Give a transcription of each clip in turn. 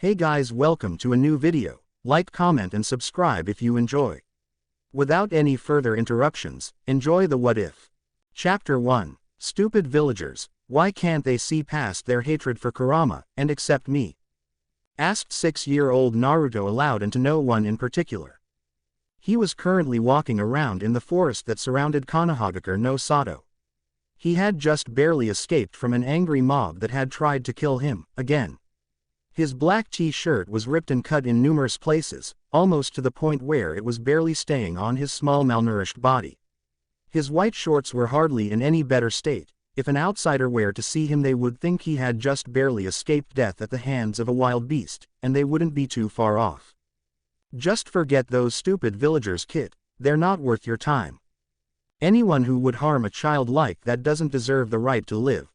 Hey guys, welcome to a new video. Like, comment and subscribe if you enjoy. Without any further interruptions, enjoy the what if. Chapter 1. Stupid villagers, why can't they see past their hatred for Kurama, and accept me? Asked 6-year-old Naruto aloud and to no one in particular. He was currently walking around in the forest that surrounded Konohagakure no Sato. He had just barely escaped from an angry mob that had tried to kill him, again. His black t-shirt was ripped and cut in numerous places, almost to the point where it was barely staying on his small malnourished body. His white shorts were hardly in any better state. If an outsider were to see him, they would think he had just barely escaped death at the hands of a wild beast, and they wouldn't be too far off. Just forget those stupid villagers, kid. They're not worth your time. Anyone who would harm a child like that doesn't deserve the right to live.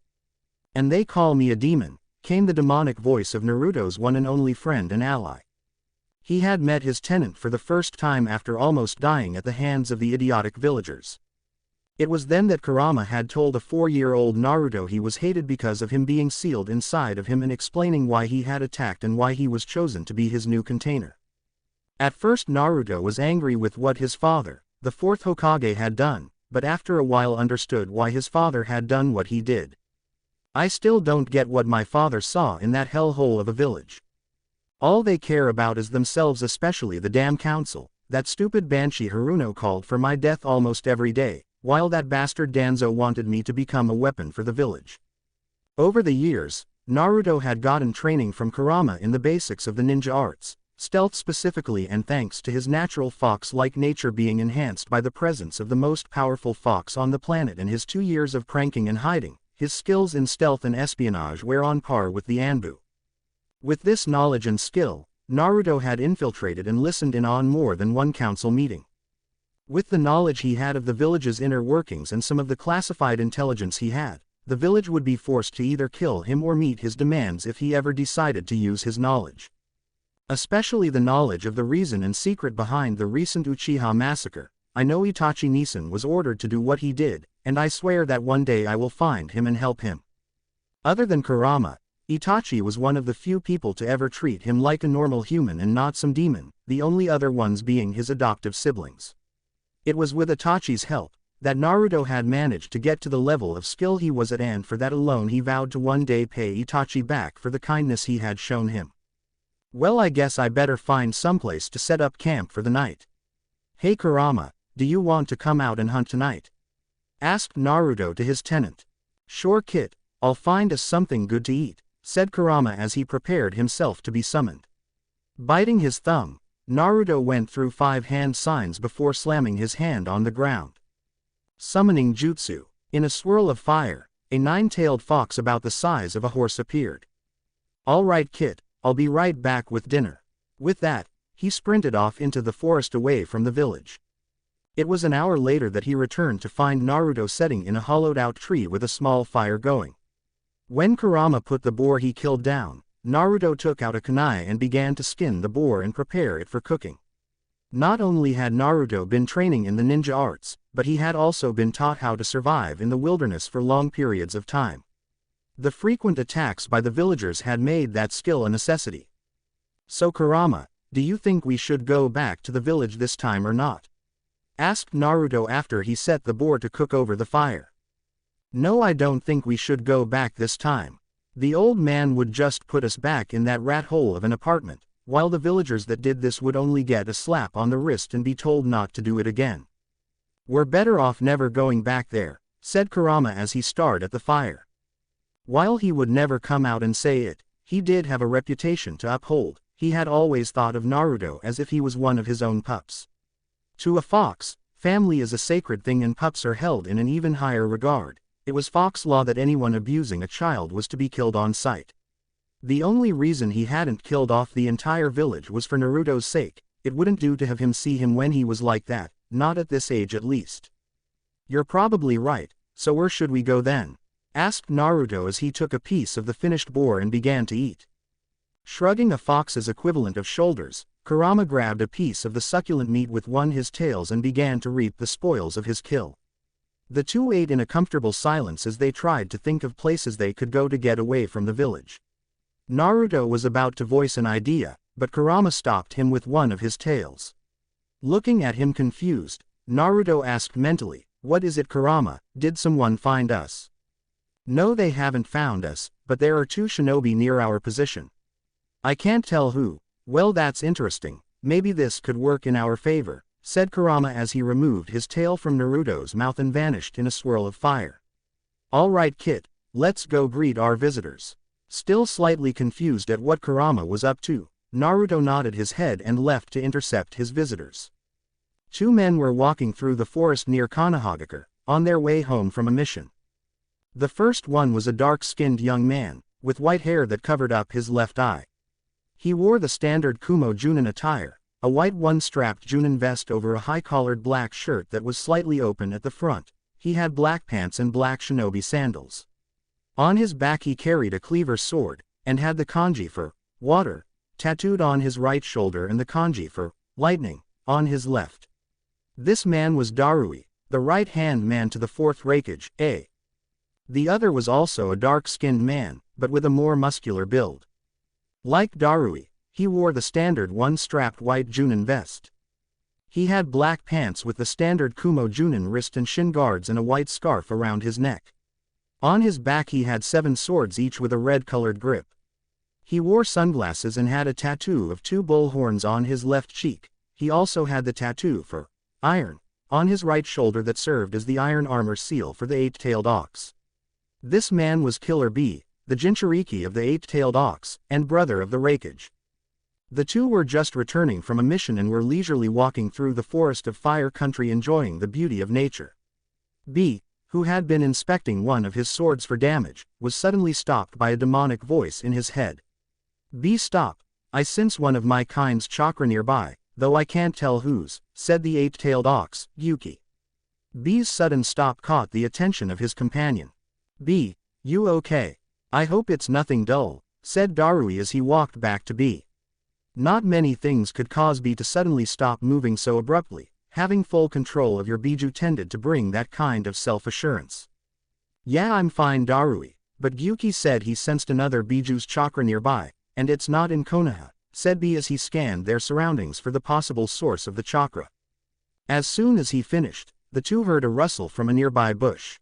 And they call me a demon, came the demonic voice of Naruto's one and only friend and ally. He had met his tenant for the first time after almost dying at the hands of the idiotic villagers. It was then that Kurama had told a 4-year-old Naruto he was hated because of him being sealed inside of him and explaining why he had attacked and why he was chosen to be his new container. At first Naruto was angry with what his father, the 4th Hokage, had done, but after a while understood why his father had done what he did. I still don't get what my father saw in that hellhole of a village. All they care about is themselves, especially the damn council. That stupid banshee Haruno called for my death almost every day, while that bastard Danzo wanted me to become a weapon for the village. Over the years, Naruto had gotten training from Kurama in the basics of the ninja arts, stealth specifically, and thanks to his natural fox-like nature being enhanced by the presence of the most powerful fox on the planet and his 2 years of pranking and hiding, his skills in stealth and espionage were on par with the Anbu. With this knowledge and skill, Naruto had infiltrated and listened in on more than one council meeting. With the knowledge he had of the village's inner workings and some of the classified intelligence he had, the village would be forced to either kill him or meet his demands if he ever decided to use his knowledge. Especially the knowledge of the reason and secret behind the recent Uchiha massacre. I know Itachi Nissen was ordered to do what he did, and I swear that one day I will find him and help him. Other than Kurama, Itachi was one of the few people to ever treat him like a normal human and not some demon, the only other ones being his adoptive siblings. It was with Itachi's help that Naruto had managed to get to the level of skill he was at, and for that alone he vowed to one day pay Itachi back for the kindness he had shown him. Well, I guess I better find someplace to set up camp for the night. Hey Kurama, do you want to come out and hunt tonight? Asked Naruto to his tenant. Sure kid, I'll find us something good to eat, said Kurama as he prepared himself to be summoned. Biting his thumb, Naruto went through 5 hand signs before slamming his hand on the ground. Summoning jutsu. In a swirl of fire, a 9-tailed fox about the size of a horse appeared. Alright kid, I'll be right back with dinner. With that, he sprinted off into the forest away from the village. It was an hour later that he returned to find Naruto sitting in a hollowed-out tree with a small fire going. When Kurama put the boar he killed down, Naruto took out a kunai and began to skin the boar and prepare it for cooking. Not only had Naruto been training in the ninja arts, but he had also been taught how to survive in the wilderness for long periods of time. The frequent attacks by the villagers had made that skill a necessity. So Kurama, do you think we should go back to the village this time or not? Asked Naruto after he set the boar to cook over the fire. No, I don't think we should go back this time. The old man would just put us back in that rat hole of an apartment, while the villagers that did this would only get a slap on the wrist and be told not to do it again. We're better off never going back there, said Kurama as he stared at the fire. While he would never come out and say it, he did have a reputation to uphold. He had always thought of Naruto as if he was one of his own pups. To a fox, family is a sacred thing and pups are held in an even higher regard. It was fox law that anyone abusing a child was to be killed on sight. The only reason he hadn't killed off the entire village was for Naruto's sake. It wouldn't do to have him see him when he was like that, not at this age at least. You're probably right, so where should we go then? Asked Naruto as he took a piece of the finished boar and began to eat. Shrugging a fox's equivalent of shoulders, Kurama grabbed a piece of the succulent meat with one his tails and began to reap the spoils of his kill. The two ate in a comfortable silence as they tried to think of places they could go to get away from the village. Naruto was about to voice an idea, but Kurama stopped him with one of his tails. Looking at him confused, Naruto asked mentally, "What is it, Kurama? Did someone find us?" "No, they haven't found us, but there are 2 shinobi near our position." "I can't tell who." "Well, that's interesting, maybe this could work in our favor," said Kurama as he removed his tail from Naruto's mouth and vanished in a swirl of fire. "All right, kid, let's go greet our visitors." Still slightly confused at what Kurama was up to, Naruto nodded his head and left to intercept his visitors. 2 men were walking through the forest near Konohagakure, on their way home from a mission. The first one was a dark-skinned young man, with white hair that covered up his left eye. He wore the standard Kumo Junin attire, a white one-strapped Junin vest over a high-collared black shirt that was slightly open at the front. He had black pants and black shinobi sandals. On his back he carried a cleaver sword, and had the kanji for water tattooed on his right shoulder and the kanji for lightning on his left. This man was Darui, the right-hand man to the 4th Raikage, A. The other was also a dark-skinned man, but with a more muscular build. Like Darui, he wore the standard one-strapped white Junin vest. He had black pants with the standard Kumo Junin wrist and shin guards and a white scarf around his neck. On his back he had 7 swords, each with a red-colored grip. He wore sunglasses and had a tattoo of 2 bull horns on his left cheek. He also had the tattoo for iron on his right shoulder that served as the iron armor seal for the 8-tailed ox. This man was Killer B, the Jinchuriki of the 8-tailed ox, and brother of the Raikage. The 2 were just returning from a mission and were leisurely walking through the forest of Fire Country enjoying the beauty of nature. B, who had been inspecting one of his swords for damage, was suddenly stopped by a demonic voice in his head. "B, stop, I sense one of my kind's chakra nearby, though I can't tell whose," said the 8-tailed ox, Yuki. B's sudden stop caught the attention of his companion. "B, you okay? I hope it's nothing dull," said Darui as he walked back to B. Not many things could cause B to suddenly stop moving so abruptly. Having full control of your biju tended to bring that kind of self-assurance. "Yeah, I'm fine, Darui, but Yuki said he sensed another biju's chakra nearby, and it's not in Konoha," said B as he scanned their surroundings for the possible source of the chakra. As soon as he finished, the 2 heard a rustle from a nearby bush.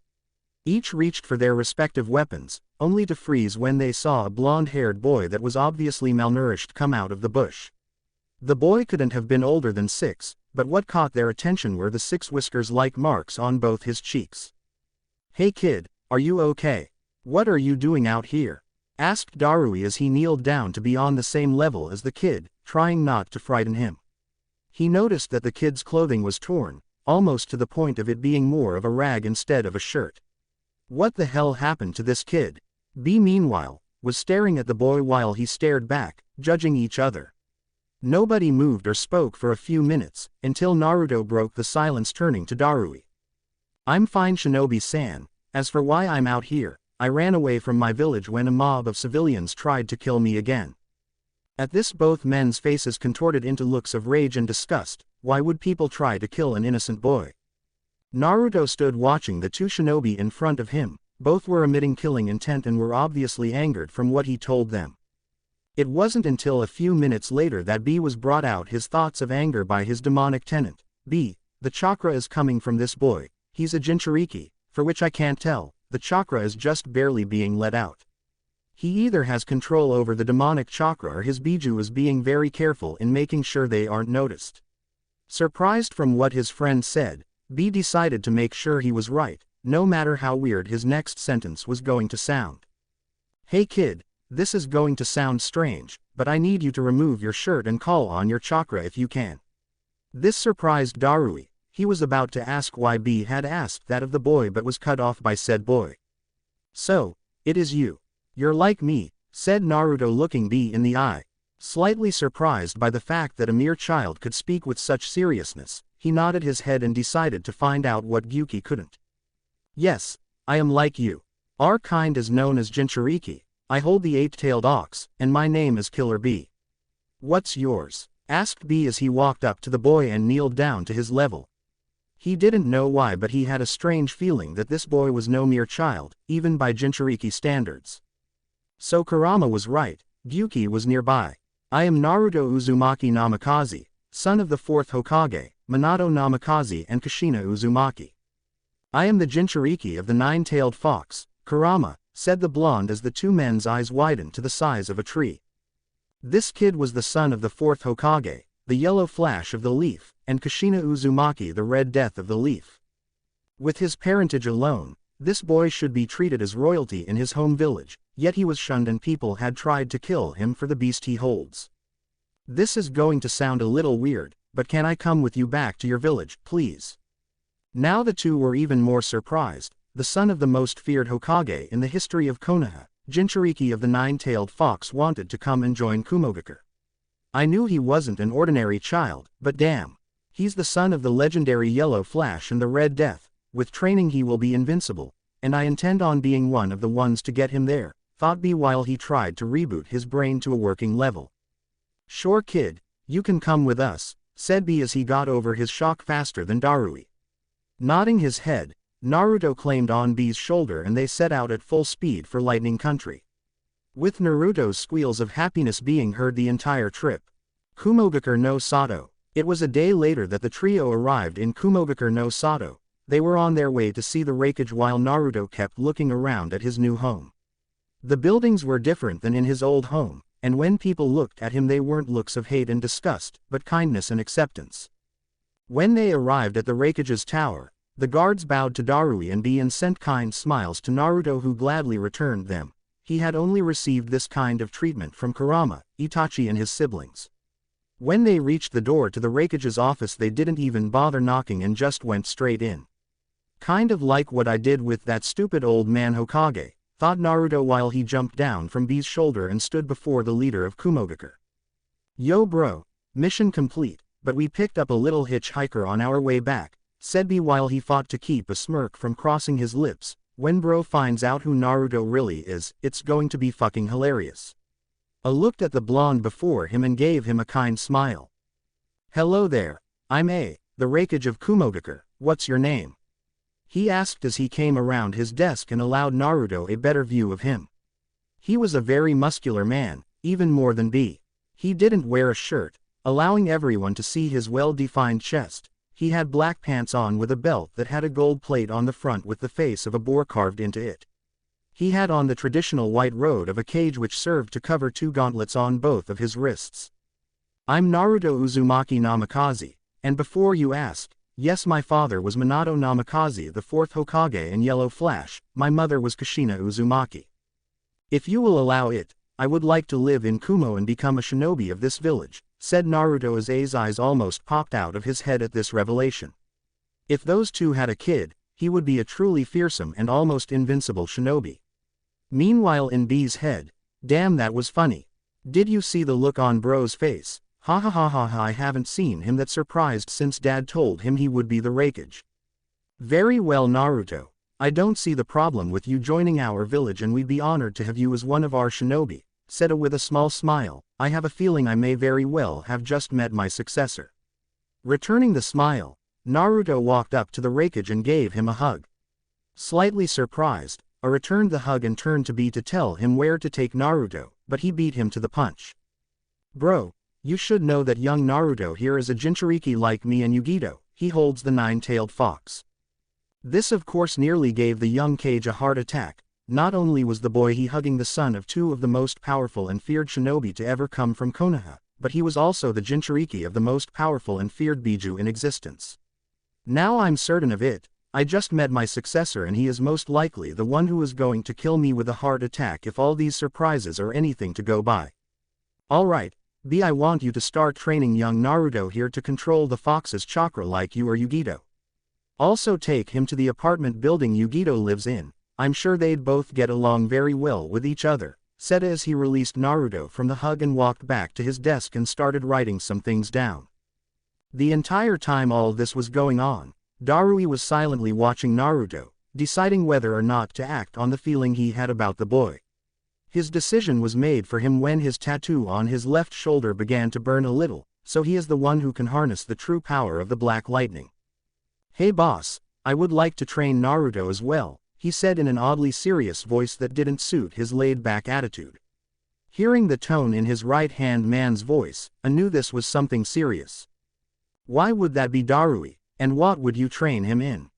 Each reached for their respective weapons, only to freeze when they saw a blonde-haired boy that was obviously malnourished come out of the bush. The boy couldn't have been older than 6, but what caught their attention were the 6 whiskers-like marks on both his cheeks. "Hey kid, are you okay? What are you doing out here?" asked Darui as he kneeled down to be on the same level as the kid, trying not to frighten him. He noticed that the kid's clothing was torn, almost to the point of it being more of a rag instead of a shirt. What the hell happened to this kid? B, meanwhile, was staring at the boy while he stared back, judging each other. Nobody moved or spoke for a few minutes, until Naruto broke the silence, turning to Darui. "I'm fine, Shinobi-san. As for why I'm out here, I ran away from my village when a mob of civilians tried to kill me again." At this both men's faces contorted into looks of rage and disgust. Why would people try to kill an innocent boy? Naruto stood watching the 2 shinobi in front of him. Both were emitting killing intent and were obviously angered from what he told them. It wasn't until a few minutes later that B was brought out his thoughts of anger by his demonic tenant. "B, the chakra is coming from this boy. He's a Jinchuriki, for which I can't tell. The chakra is just barely being let out. He either has control over the demonic chakra or his biju is being very careful in making sure they aren't noticed." Surprised from what his friend said, B decided to make sure he was right, no matter how weird his next sentence was going to sound. "Hey kid, this is going to sound strange, but I need you to remove your shirt and call on your chakra if you can." This surprised Darui. He was about to ask why B had asked that of the boy but was cut off by said boy. "So, it is you. You're like me," said Naruto, looking B in the eye. Slightly surprised by the fact that a mere child could speak with such seriousness, he nodded his head and decided to find out what Yuki couldn't. "Yes, I am like you. Our kind is known as Jinchuriki. I hold the 8-tailed ox, and my name is Killer B. What's yours?" asked B as he walked up to the boy and kneeled down to his level. He didn't know why, but he had a strange feeling that this boy was no mere child, even by Jinchuriki standards. So Kurama was right. Gyuki was nearby. I am Naruto Uzumaki Namikaze, son of the 4th Hokage, Minato Namikaze and Kushina Uzumaki. I am the Jinchuriki of the 9-tailed fox, Kurama, said the blonde as the two men's eyes widened to the size of a tree. This kid was the son of the 4th Hokage, the yellow flash of the leaf, and Kushina Uzumaki, the red death of the leaf. With his parentage alone, this boy should be treated as royalty in his home village, yet he was shunned and people had tried to kill him for the beast he holds. This is going to sound a little weird, but can I come with you back to your village, please? Now the two were even more surprised. The son of the most feared Hokage in the history of Konoha, Jinchuriki of the 9-tailed fox, wanted to come and join Kumogakure. I knew he wasn't an ordinary child, but damn. He's the son of the legendary Yellow Flash and the Red Death. With training he will be invincible, and I intend on being one of the ones to get him there, thought B while he tried to reboot his brain to a working level. Sure kid, you can come with us, said B as he got over his shock faster than Darui. Nodding his head, Naruto claimed on B's shoulder and they set out at full speed for Lightning Country. With Naruto's squeals of happiness being heard the entire trip. Kumogakure no Sato. It was a day later that the trio arrived in Kumogakure no Sato. They were on their way to see the wreckage while Naruto kept looking around at his new home. The buildings were different than in his old home, and when people looked at him they weren't looks of hate and disgust, but kindness and acceptance. When they arrived at the wreckage's tower, the guards bowed to Darui and B and sent kind smiles to Naruto, who gladly returned them. He had only received this kind of treatment from Kurama, Itachi and his siblings. When they reached the door to the wreckage's office they didn't even bother knocking and just went straight in. Kind of like what I did with that stupid old man Hokage, thought Naruto while he jumped down from B's shoulder and stood before the leader of Kumogakure. Yo bro, mission complete, but we picked up a little hitchhiker on our way back, said B while he fought to keep a smirk from crossing his lips. When bro finds out who Naruto really is, it's going to be fucking hilarious. I looked at the blonde before him and gave him a kind smile. Hello there, I'm A, the wreckage of Kumogakure, what's your name? He asked as he came around his desk and allowed Naruto a better view of him. He was a very muscular man, even more than B. He didn't wear a shirt, allowing everyone to see his well-defined chest. He had black pants on with a belt that had a gold plate on the front with the face of a boar carved into it. He had on the traditional white robe of a cage which served to cover 2 gauntlets on both of his wrists. I'm Naruto Uzumaki Namikaze, and before you ask, yes, my father was Minato Namikaze, the 4th Hokage and Yellow Flash. My mother was Kushina Uzumaki. If you will allow it, I would like to live in Kumo and become a shinobi of this village, said Naruto as A's eyes almost popped out of his head at this revelation. If those two had a kid, he would be a truly fearsome and almost invincible shinobi. Meanwhile in B's head, damn that was funny. Did you see the look on bro's face? Ha ha ha ha ha, I haven't seen him that surprised since dad told him he would be the wreckage. Very well Naruto, I don't see the problem with you joining our village and we'd be honored to have you as one of our shinobi, said A with a small smile. I have a feeling I may very well have just met my successor. Returning the smile, Naruto walked up to the wreckage and gave him a hug. Slightly surprised, A returned the hug and turned to B to tell him where to take Naruto, but he beat him to the punch. Bro, you should know that young Naruto here is a Jinchuriki like me and Yugito, he holds the 9-tailed fox. This of course nearly gave the young Kage a heart attack. Not only was the boy he hugging the son of 2 of the most powerful and feared shinobi to ever come from Konoha, but he was also the Jinchuriki of the most powerful and feared Biju in existence. Now I'm certain of it, I just met my successor and he is most likely the one who is going to kill me with a heart attack if all these surprises are anything to go by. Alright, B, I want you to start training young Naruto here to control the fox's chakra like you or Yugito. Also take him to the apartment building Yugito lives in. I'm sure they'd both get along very well with each other, said as he released Naruto from the hug and walked back to his desk and started writing some things down. The entire time all this was going on, Darui was silently watching Naruto, deciding whether or not to act on the feeling he had about the boy. His decision was made for him when his tattoo on his left shoulder began to burn a little, so he is the one who can harness the true power of the Black Lightning. Hey boss, I would like to train Naruto as well, he said in an oddly serious voice that didn't suit his laid-back attitude. Hearing the tone in his right-hand man's voice, I knew this was something serious. Why would that be Darui, and what would you train him in?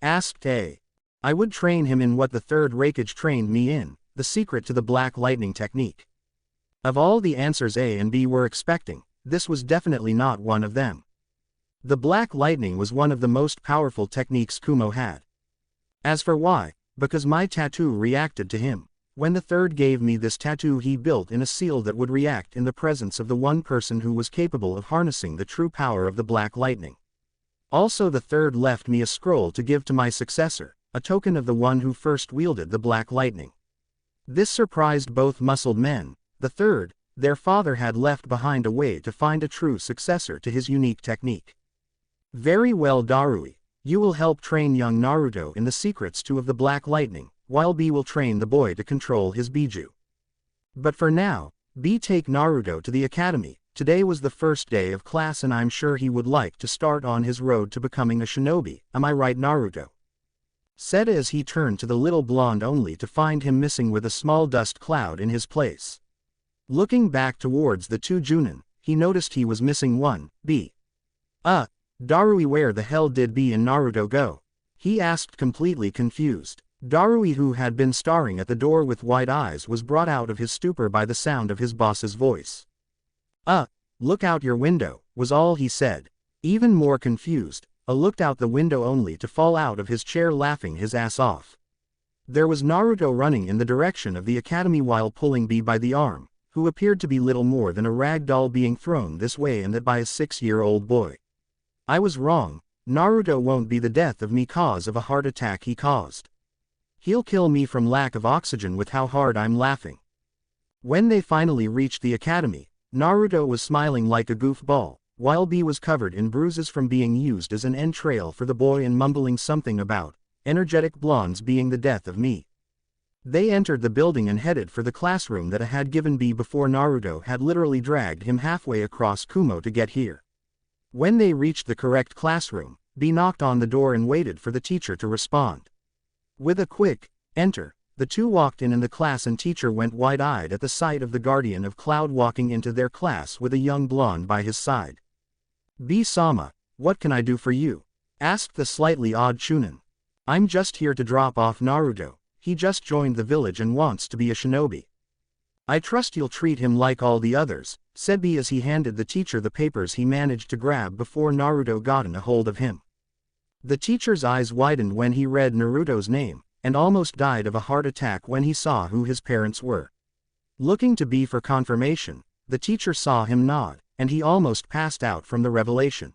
Asked A. I would train him in what the third Raikage trained me in, the secret to the Black Lightning technique. Of all the answers A and B were expecting, this was definitely not one of them. The Black Lightning was one of the most powerful techniques Kumo had. As for why, because my tattoo reacted to him. When the third gave me this tattoo, he built in a seal that would react in the presence of the one person who was capable of harnessing the true power of the Black Lightning. Also, the third left me a scroll to give to my successor, a token of the one who first wielded the Black Lightning. This surprised both muscled men. The third, their father, had left behind a way to find a true successor to his unique technique. Very well, Darui, you will help train young Naruto in the secrets of the Black Lightning, while B will train the boy to control his Biju. But for now, B take Naruto to the academy. Today was the first day of class and I'm sure he would like to start on his road to becoming a shinobi, am I right, Naruto? Said as he turned to the little blonde, only to find him missing with a small dust cloud in his place. Looking back towards the two Junin, he noticed he was missing one, B. Darui, where the hell did B and Naruto go? He asked, completely confused. Darui, who had been staring at the door with wide eyes, was brought out of his stupor by the sound of his boss's voice. Look out your window, was all he said. Even more confused, looked out the window only to fall out of his chair laughing his ass off. There was Naruto running in the direction of the academy while pulling B by the arm, who appeared to be little more than a rag doll being thrown this way and that by a 6-year-old boy. I was wrong, Naruto won't be the death of me cause of a heart attack he caused. He'll kill me from lack of oxygen with how hard I'm laughing. When they finally reached the academy, Naruto was smiling like a goofball, while B was covered in bruises from being used as an entrail for the boy and mumbling something about energetic blondes being the death of me. They entered the building and headed for the classroom that I had given B before Naruto had literally dragged him halfway across Kumo to get here. When they reached the correct classroom, B knocked on the door and waited for the teacher to respond. With a quick enter, the two walked in and the class and teacher went wide-eyed at the sight of the guardian of Cloud walking into their class with a young blonde by his side. B-sama, what can I do for you? Asked the slightly odd Chunin. I'm just here to drop off Naruto, he just joined the village and wants to be a shinobi. I trust you'll treat him like all the others, said B as he handed the teacher the papers he managed to grab before Naruto gotten a hold of him. The teacher's eyes widened when he read Naruto's name, and almost died of a heart attack when he saw who his parents were. Looking to B for confirmation, the teacher saw him nod, and he almost passed out from the revelation.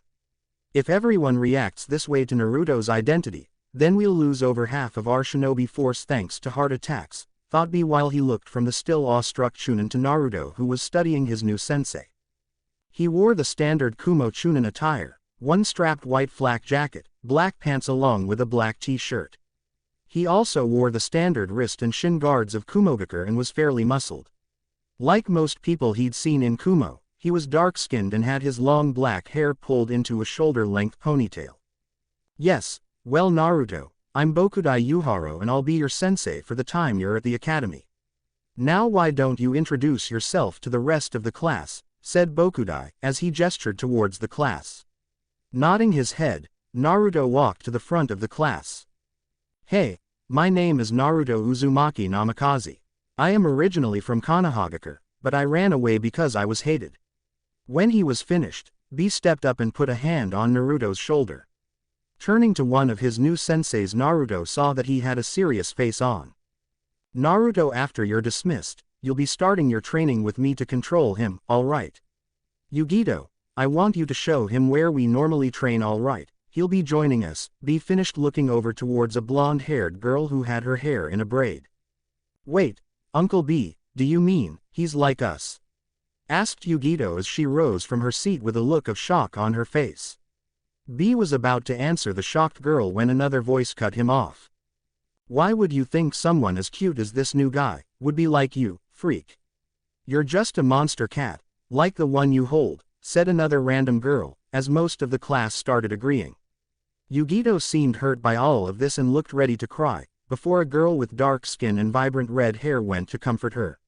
If everyone reacts this way to Naruto's identity, then we'll lose over half of our shinobi force thanks to heart attacks, thought B while he looked from the still awestruck Chunin to Naruto, who was studying his new sensei. He wore the standard Kumo Chunin attire, one strapped white flak jacket, black pants along with a black t-shirt. He also wore the standard wrist and shin guards of Kumogakure and was fairly muscled. Like most people he'd seen in Kumo, he was dark-skinned and had his long black hair pulled into a shoulder-length ponytail. Yes, well Naruto, I'm Bokudai Yuharo and I'll be your sensei for the time you're at the academy. Now why don't you introduce yourself to the rest of the class, said Bokudai as he gestured towards the class. Nodding his head, Naruto walked to the front of the class. Hey, my name is Naruto Uzumaki Namikaze. I am originally from Konohagakure, but I ran away because I was hated. When he was finished, B stepped up and put a hand on Naruto's shoulder. Turning to one of his new senseis, Naruto saw that he had a serious face on. Naruto, after you're dismissed, you'll be starting your training with me to control him, alright? Yugito, I want you to show him where we normally train, alright? He'll be joining us. B finished looking over towards a blonde-haired girl who had her hair in a braid. Wait, Uncle B, do you mean, he's like us? Asked Yugito as she rose from her seat with a look of shock on her face. B was about to answer the shocked girl when another voice cut him off. Why would you think someone as cute as this new guy would be like you, freak? You're just a monster cat, like the one you hold, said another random girl, as most of the class started agreeing. Yugito seemed hurt by all of this and looked ready to cry, before a girl with dark skin and vibrant red hair went to comfort her.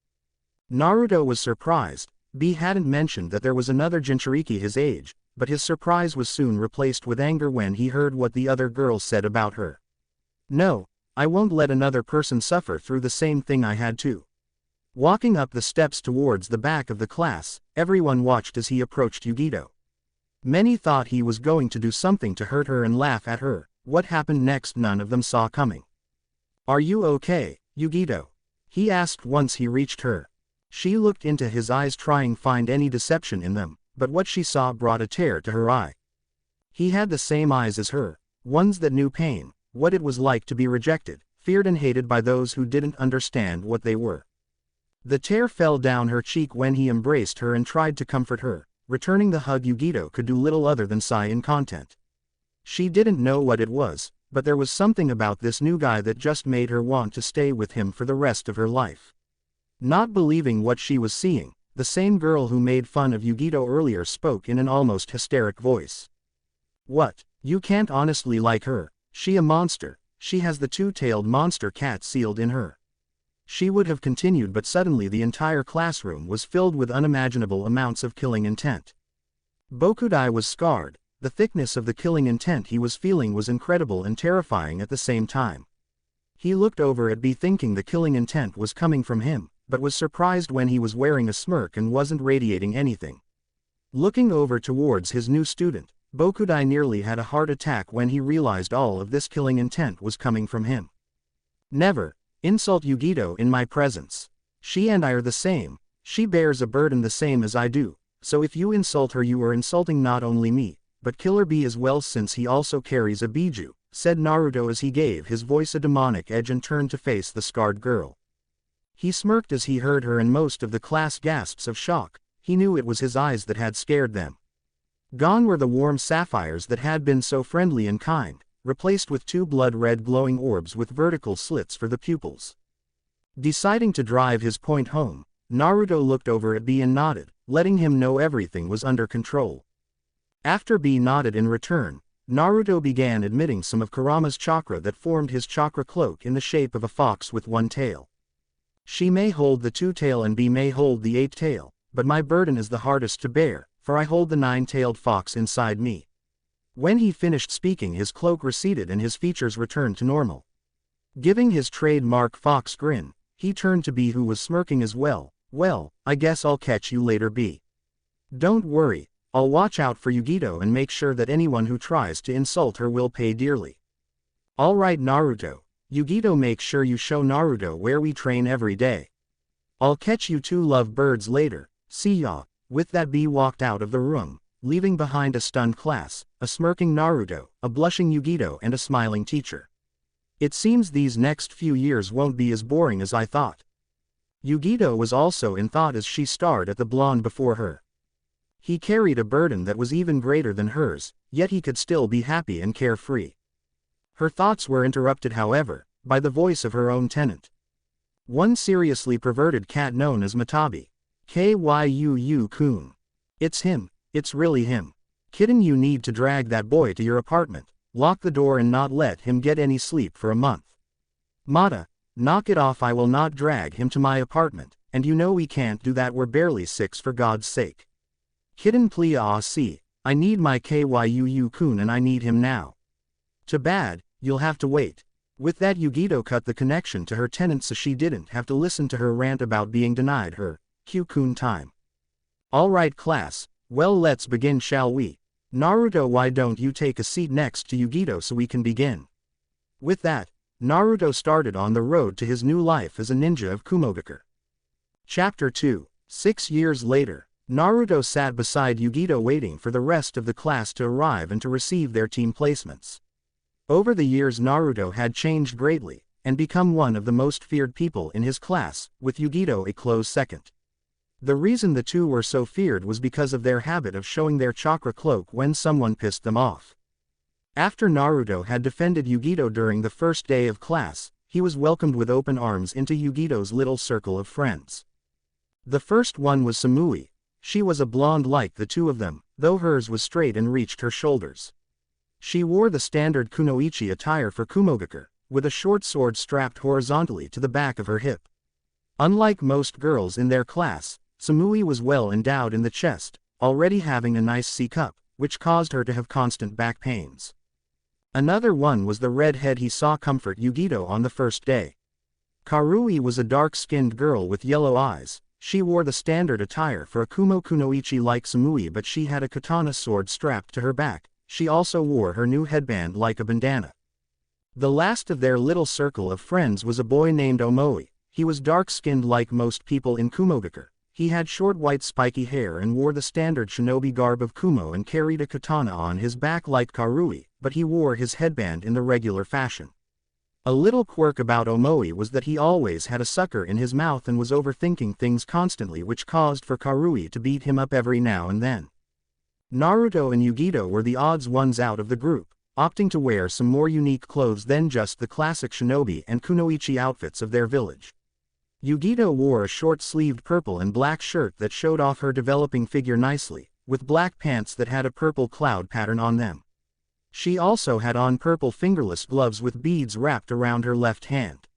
Naruto was surprised. B hadn't mentioned that there was another Jinchuriki his age, but his surprise was soon replaced with anger when he heard what the other girls said about her. No, I won't let another person suffer through the same thing I had to. Walking up the steps towards the back of the class, everyone watched as he approached Yugito. Many thought he was going to do something to hurt her and laugh at her. What happened next none of them saw coming. "Are you okay, Yugito?" he asked once he reached her. She looked into his eyes trying to find any deception in them, but what she saw brought a tear to her eye. He had the same eyes as her, ones that knew pain, what it was like to be rejected, feared and hated by those who didn't understand what they were. The tear fell down her cheek when he embraced her and tried to comfort her. Returning the hug, Yugito could do little other than sigh in content. She didn't know what it was, but there was something about this new guy that just made her want to stay with him for the rest of her life. Not believing what she was seeing, the same girl who made fun of Yugito earlier spoke in an almost hysteric voice. "What, you can't honestly like her? She a monster, she has the two-tailed monster cat sealed in her." She would have continued, but suddenly the entire classroom was filled with unimaginable amounts of killing intent. Bokudai was scarred. The thickness of the killing intent he was feeling was incredible and terrifying at the same time. He looked over at B thinking the killing intent was coming from him, but was surprised when he was wearing a smirk and wasn't radiating anything. Looking over towards his new student, Bokudai nearly had a heart attack when he realized all of this killing intent was coming from him. "Never insult Yugito in my presence. She and I are the same, she bears a burden the same as I do, so if you insult her you are insulting not only me, but Killer B as well since he also carries a biju," said Naruto as he gave his voice a demonic edge and turned to face the scarred girl. He smirked as he heard her and most of the class gasps of shock. He knew it was his eyes that had scared them. Gone were the warm sapphires that had been so friendly and kind, replaced with two blood-red glowing orbs with vertical slits for the pupils. Deciding to drive his point home, Naruto looked over at B and nodded, letting him know everything was under control. After B nodded in return, Naruto began admitting some of Kurama's chakra that formed his chakra cloak in the shape of a fox with one tail. "She may hold the two-tail and B may hold the eight-tail, but my burden is the hardest to bear, for I hold the nine-tailed fox inside me." When he finished speaking his cloak receded and his features returned to normal. Giving his trademark fox grin, he turned to B who was smirking as well. "Well, I guess I'll catch you later B. Don't worry, I'll watch out for Yugito and make sure that anyone who tries to insult her will pay dearly." "All right Naruto, Yugito make sure you show Naruto where we train every day. I'll catch you two lovebirds later, see ya." With that B walked out of the room, leaving behind a stunned class, a smirking Naruto, a blushing Yugito and a smiling teacher. "It seems these next few years won't be as boring as I thought." Yugito was also in thought as she stared at the blonde before her. He carried a burden that was even greater than hers, yet he could still be happy and carefree. Her thoughts were interrupted however, by the voice of her own tenant. One seriously perverted cat known as Matabi. "Kyuu-kun. It's him, it's really him. Kitten, you need to drag that boy to your apartment, lock the door and not let him get any sleep for a month. Mata, knock it off, I will not drag him to my apartment, and you know we can't do that, we're barely six for God's sake. Kitten please see, I need my Kyuu-kun and I need him now. Too bad, you'll have to wait." With that Yugito cut the connection to her tenant so she didn't have to listen to her rant about being denied her Kyuu-kun time. "Alright class, well let's begin shall we? Naruto, why don't you take a seat next to Yugito so we can begin?" With that, Naruto started on the road to his new life as a ninja of Kumogakure. Chapter 2. 6 years later, Naruto sat beside Yugito waiting for the rest of the class to arrive and to receive their team placements. Over the years Naruto had changed greatly, and become one of the most feared people in his class, with Yugito a close second. The reason the two were so feared was because of their habit of showing their chakra cloak when someone pissed them off. After Naruto had defended Yugito during the first day of class, he was welcomed with open arms into Yugito's little circle of friends. The first one was Samui. She was a blonde like the two of them, though hers was straight and reached her shoulders. She wore the standard kunoichi attire for Kumogakure, with a short sword strapped horizontally to the back of her hip. Unlike most girls in their class, Samui was well endowed in the chest, already having a nice C-cup, which caused her to have constant back pains. Another one was the red head he saw comfort Yugito on the first day. Karui was a dark-skinned girl with yellow eyes. She wore the standard attire for a Kumo kunoichi like Samui, but she had a katana sword strapped to her back. She also wore her new headband like a bandana. The last of their little circle of friends was a boy named Omoi. He was dark-skinned like most people in Kumogakure. He had short white spiky hair and wore the standard shinobi garb of Kumo and carried a katana on his back like Karui, but he wore his headband in the regular fashion. A little quirk about Omoi was that he always had a sucker in his mouth and was overthinking things constantly, which caused for Karui to beat him up every now and then. Naruto and Yugito were the odds ones out of the group, opting to wear some more unique clothes than just the classic shinobi and kunoichi outfits of their village. Yugito wore a short-sleeved purple and black shirt that showed off her developing figure nicely, with black pants that had a purple cloud pattern on them. She also had on purple fingerless gloves with beads wrapped around her left hand.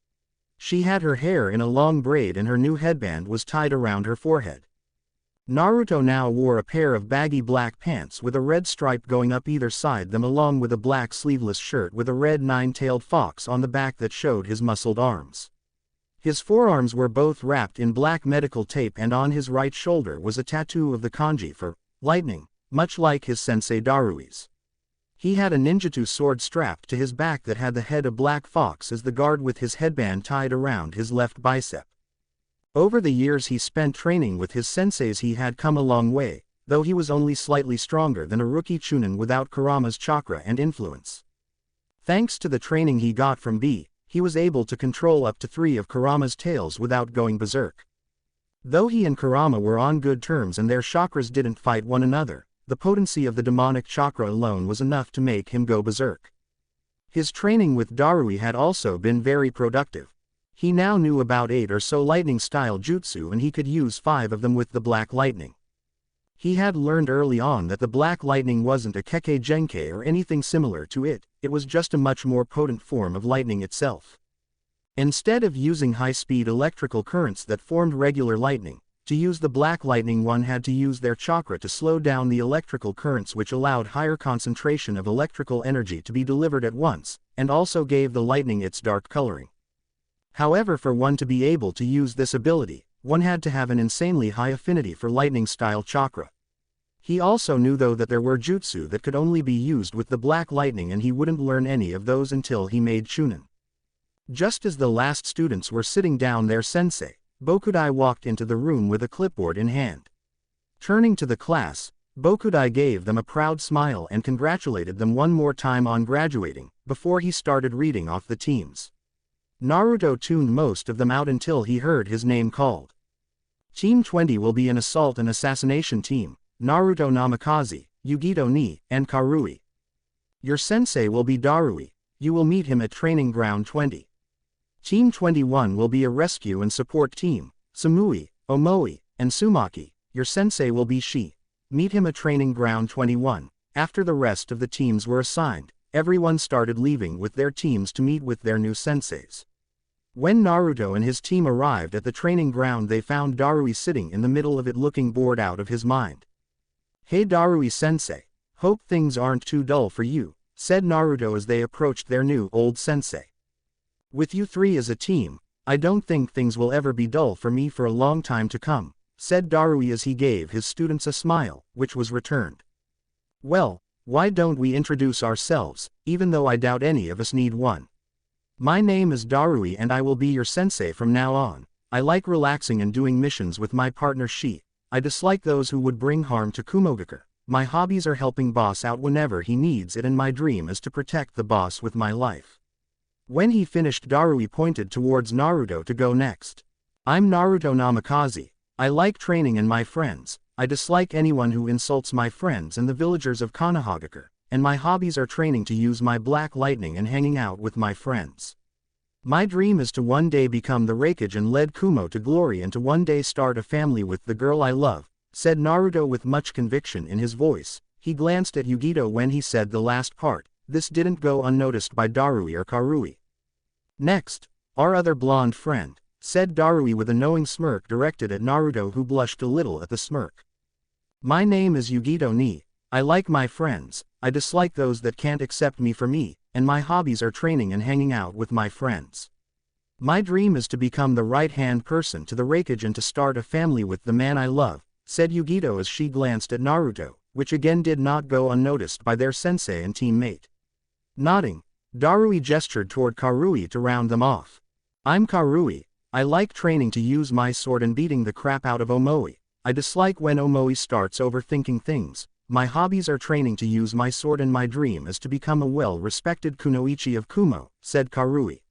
She had her hair in a long braid and her new headband was tied around her forehead. Naruto now wore a pair of baggy black pants with a red stripe going up either side them, along with a black sleeveless shirt with a red nine-tailed fox on the back that showed his muscled arms. His forearms were both wrapped in black medical tape, and on his right shoulder was a tattoo of the kanji for lightning, much like his sensei Darui's. He had a ninjutsu sword strapped to his back that had the head of Black Fox as the guard, with his headband tied around his left bicep. Over the years he spent training with his senseis, he had come a long way, though he was only slightly stronger than a rookie chunin without Kurama's chakra and influence. Thanks to the training he got from B, he was able to control up to 3 of Kurama's tails without going berserk. Though he and Kurama were on good terms and their chakras didn't fight one another, the potency of the demonic chakra alone was enough to make him go berserk. His training with Darui had also been very productive. He now knew about 8 or so lightning-style jutsu, and he could use 5 of them with the Black Lightning. He had learned early on that the Black Lightning wasn't a Kekkei Genkei or anything similar to it, it was just a much more potent form of lightning itself. Instead of using high-speed electrical currents that formed regular lightning, to use the Black Lightning one had to use their chakra to slow down the electrical currents, which allowed higher concentration of electrical energy to be delivered at once, and also gave the lightning its dark coloring. However, for one to be able to use this ability, one had to have an insanely high affinity for lightning-style chakra. He also knew though that there were jutsu that could only be used with the Black Lightning, and he wouldn't learn any of those until he made chunin. Just as the last students were sitting down, their sensei, Bokudai, walked into the room with a clipboard in hand. Turning to the class, Bokudai gave them a proud smile and congratulated them one more time on graduating, before he started reading off the teams. Naruto tuned most of them out until he heard his name called. Team 20 will be an assault and assassination team, Naruto Namikaze, Yugito Ni, and Karui. Your sensei will be Darui, you will meet him at Training Ground 20. Team 21 will be a rescue and support team, Samui, Omoi, and Uzumaki, your sensei will be Shi. Meet him at Training Ground 21. After the rest of the teams were assigned, everyone started leaving with their teams to meet with their new senseis. When Naruto and his team arrived at the training ground, they found Darui sitting in the middle of it, looking bored out of his mind. "Hey Darui-sensei, hope things aren't too dull for you," said Naruto as they approached their new old sensei. "With you 3 as a team, I don't think things will ever be dull for me for a long time to come," said Darui as he gave his students a smile, which was returned. "Well, why don't we introduce ourselves, even though I doubt any of us need one. My name is Darui and I will be your sensei from now on. I like relaxing and doing missions with my partner Shi. I dislike those who would bring harm to Kumogakure. My hobbies are helping boss out whenever he needs it, and my dream is to protect the boss with my life." When he finished, Darui pointed towards Naruto to go next. "I'm Naruto Namikaze. I like training and my friends. I dislike anyone who insults my friends and the villagers of Konohagakure, and my hobbies are training to use my Black Lightning and hanging out with my friends. My dream is to one day become the Raikage and lead Kumo to glory, and to one day start a family with the girl I love," said Naruto with much conviction in his voice. He glanced at Yugito when he said the last part. This didn't go unnoticed by Darui or Karui. Next, our other blonde friend, said Darui with a knowing smirk directed at Naruto, who blushed a little at the smirk. My name is Yugito Ni. I like my friends, I dislike those that can't accept me for me, and my hobbies are training and hanging out with my friends. My dream is to become the right-hand person to the Raikage and to start a family with the man I love, said Yugito as she glanced at Naruto, which again did not go unnoticed by their sensei and teammate. Nodding, Darui gestured toward Karui to round them off. I'm Karui. I like training to use my sword and beating the crap out of Omoi. I dislike when Omoi starts overthinking things. My hobbies are training to use my sword and my dream is to become a well-respected kunoichi of Kumo, said Karui.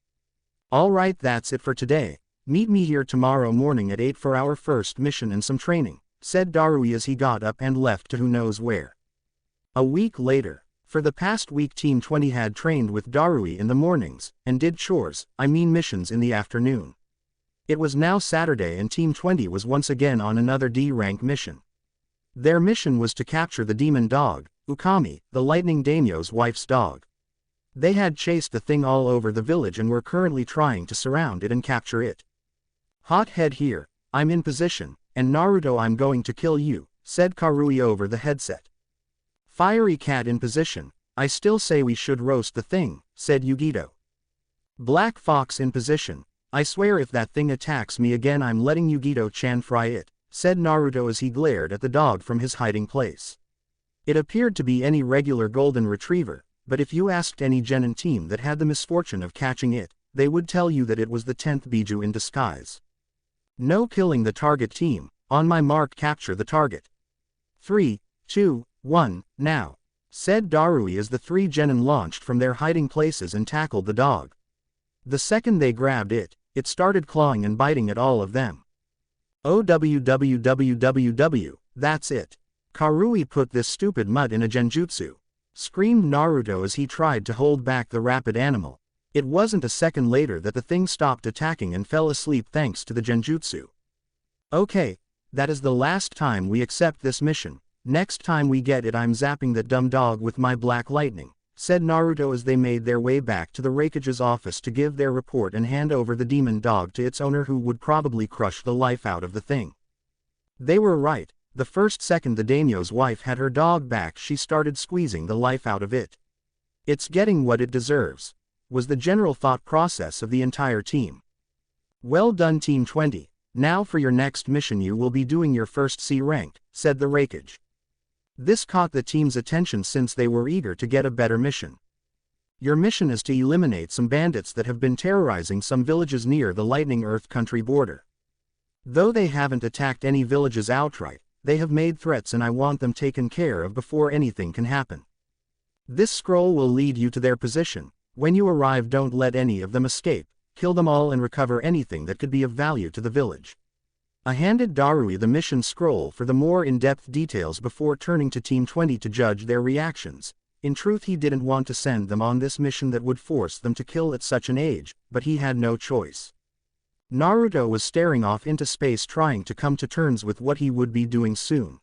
Alright, that's it for today. Meet me here tomorrow morning at 8 for our first mission and some training, said Darui as he got up and left to who knows where. A week later. For the past week Team 20 had trained with Darui in the mornings, and did missions in the afternoon. It was now Saturday and Team 20 was once again on another D-rank mission. Their mission was to capture the demon dog, Ukami, the lightning daimyo's wife's dog. They had chased the thing all over the village and were currently trying to surround it and capture it. Hot head here, I'm in position, and Naruto, I'm going to kill you, said Karui over the headset. Fiery cat in position, I still say we should roast the thing, said Yugito. Black fox in position, I swear if that thing attacks me again I'm letting Yugito-chan fry it, said Naruto as he glared at the dog from his hiding place. It appeared to be any regular golden retriever, but if you asked any genin team that had the misfortune of catching it, they would tell you that it was the 10th Biju in disguise. No killing the target team, on my mark capture the target. 3, 2, 1, now, said Darui as the 3 genin launched from their hiding places and tackled the dog. The second they grabbed it, it started clawing and biting at all of them. OWWWWW, that's it. Karui put this stupid mutt in a genjutsu, screamed Naruto as he tried to hold back the rapid animal. It wasn't a second later that the thing stopped attacking and fell asleep thanks to the genjutsu. Okay, that is the last time we accept this mission. Next time we get it I'm zapping that dumb dog with my black lightning, said Naruto as they made their way back to the Raikage's office to give their report and hand over the demon dog to its owner, who would probably crush the life out of the thing. They were right, the first second the daimyo's wife had her dog back she started squeezing the life out of it. It's getting what it deserves, was the general thought process of the entire team. Well done Team 20, now for your next mission you will be doing your first C rank, said the Raikage. This caught the team's attention since they were eager to get a better mission. Your mission is to eliminate some bandits that have been terrorizing some villages near the Lightning Earth country border. Though they haven't attacked any villages outright, they have made threats and I want them taken care of before anything can happen. This scroll will lead you to their position. When you arrive don't let any of them escape, kill them all and recover anything that could be of value to the village. I handed Darui the mission scroll for the more in-depth details before turning to Team 20 to judge their reactions. In truth he didn't want to send them on this mission that would force them to kill at such an age, but he had no choice. Naruto was staring off into space trying to come to terms with what he would be doing soon.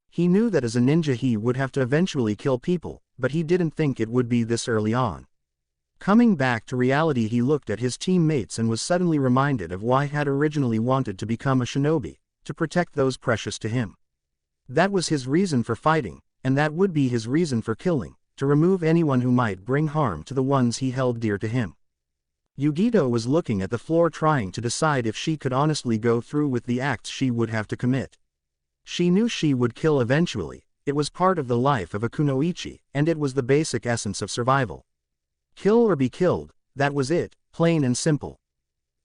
He knew that as a ninja he would have to eventually kill people, but he didn't think it would be this early on. Coming back to reality he looked at his teammates and was suddenly reminded of why he had originally wanted to become a shinobi, to protect those precious to him. That was his reason for fighting, and that would be his reason for killing, to remove anyone who might bring harm to the ones he held dear to him. Yugito was looking at the floor trying to decide if she could honestly go through with the acts she would have to commit. She knew she would kill eventually, it was part of the life of a kunoichi, and it was the basic essence of survival. Kill or be killed, that was it, plain and simple.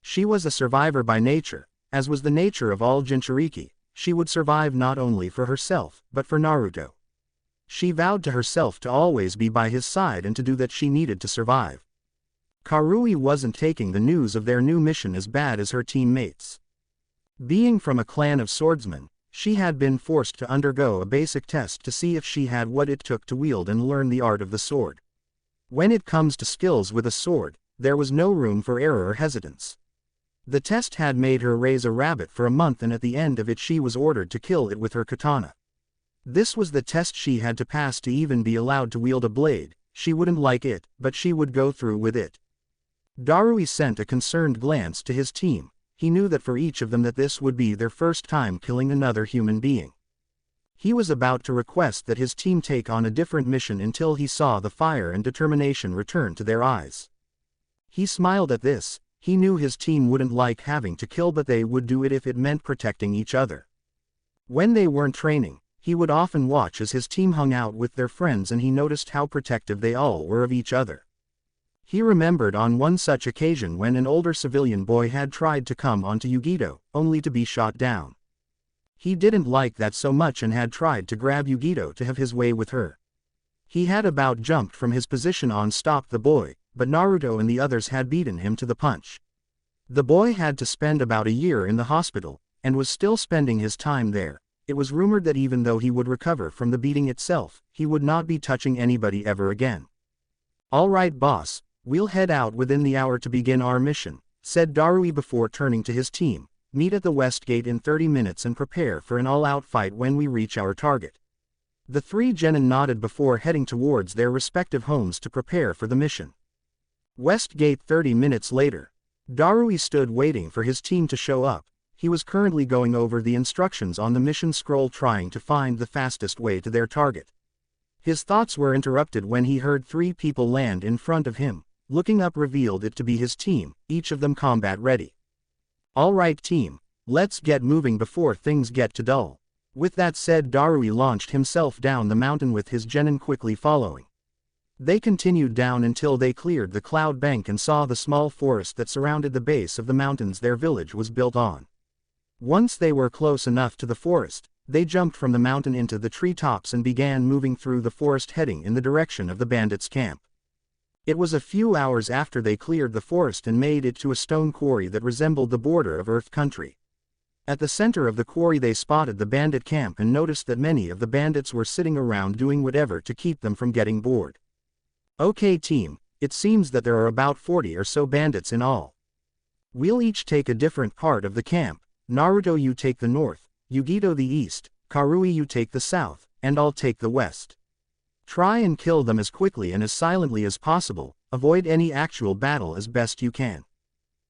She was a survivor by nature, as was the nature of all Jinchuriki. She would survive not only for herself, but for Naruto. She vowed to herself to always be by his side and to do that she needed to survive. Karui wasn't taking the news of their new mission as bad as her teammates. Being from a clan of swordsmen, she had been forced to undergo a basic test to see if she had what it took to wield and learn the art of the sword. When it comes to skills with a sword, there was no room for error or hesitance. The test had made her raise a rabbit for a month and at the end of it she was ordered to kill it with her katana. This was the test she had to pass to even be allowed to wield a blade. She wouldn't like it, but she would go through with it. Darui sent a concerned glance to his team, he knew that for each of them that this would be their first time killing another human being. He was about to request that his team take on a different mission until he saw the fire and determination return to their eyes. He smiled at this. He knew his team wouldn't like having to kill, but they would do it if it meant protecting each other. When they weren't training, he would often watch as his team hung out with their friends, and he noticed how protective they all were of each other. He remembered on one such occasion when an older civilian boy had tried to come onto Yugito, only to be shot down. He didn't like that so much and had tried to grab Yugito to have his way with her. He had about jumped from his position on stop the boy, but Naruto and the others had beaten him to the punch. The boy had to spend about a year in the hospital, and was still spending his time there. It was rumored that even though he would recover from the beating itself, he would not be touching anybody ever again. "All right, boss, we'll head out within the hour to begin our mission," said Darui before turning to his team. "Meet at the West Gate in 30 minutes and prepare for an all-out fight when we reach our target." The three genin nodded before heading towards their respective homes to prepare for the mission. West Gate 30 minutes later. Darui stood waiting for his team to show up. He was currently going over the instructions on the mission scroll, trying to find the fastest way to their target. His thoughts were interrupted when he heard 3 people land in front of him. Looking up revealed it to be his team, each of them combat ready. "All right team, let's get moving before things get too dull." With that said, Darui launched himself down the mountain with his genin quickly following. They continued down until they cleared the cloud bank and saw the small forest that surrounded the base of the mountains their village was built on. Once they were close enough to the forest, they jumped from the mountain into the treetops and began moving through the forest, heading in the direction of the bandits' camp. It was a few hours after they cleared the forest and made it to a stone quarry that resembled the border of Earth Country. At the center of the quarry they spotted the bandit camp and noticed that many of the bandits were sitting around doing whatever to keep them from getting bored. "Okay team, it seems that there are about 40 or so bandits in all. We'll each take a different part of the camp. Naruto, you take the north, Yugito the east, Karui you take the south, and I'll take the west. Try and kill them as quickly and as silently as possible, avoid any actual battle as best you can.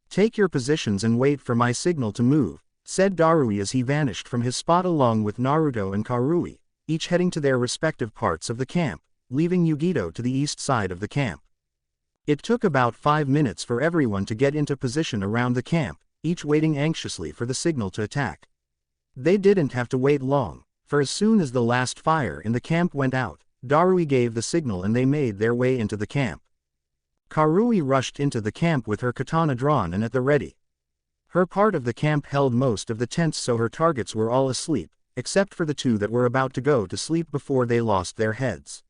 Take your positions and wait for my signal to move," said Darui as he vanished from his spot along with Naruto and Karui, each heading to their respective parts of the camp, leaving Yugito to the east side of the camp. It took about 5 minutes for everyone to get into position around the camp, each waiting anxiously for the signal to attack. They didn't have to wait long, for as soon as the last fire in the camp went out, Darui gave the signal and they made their way into the camp. Karui rushed into the camp with her katana drawn and at the ready. Her part of the camp held most of the tents, so her targets were all asleep, except for the 2 that were about to go to sleep before they lost their heads.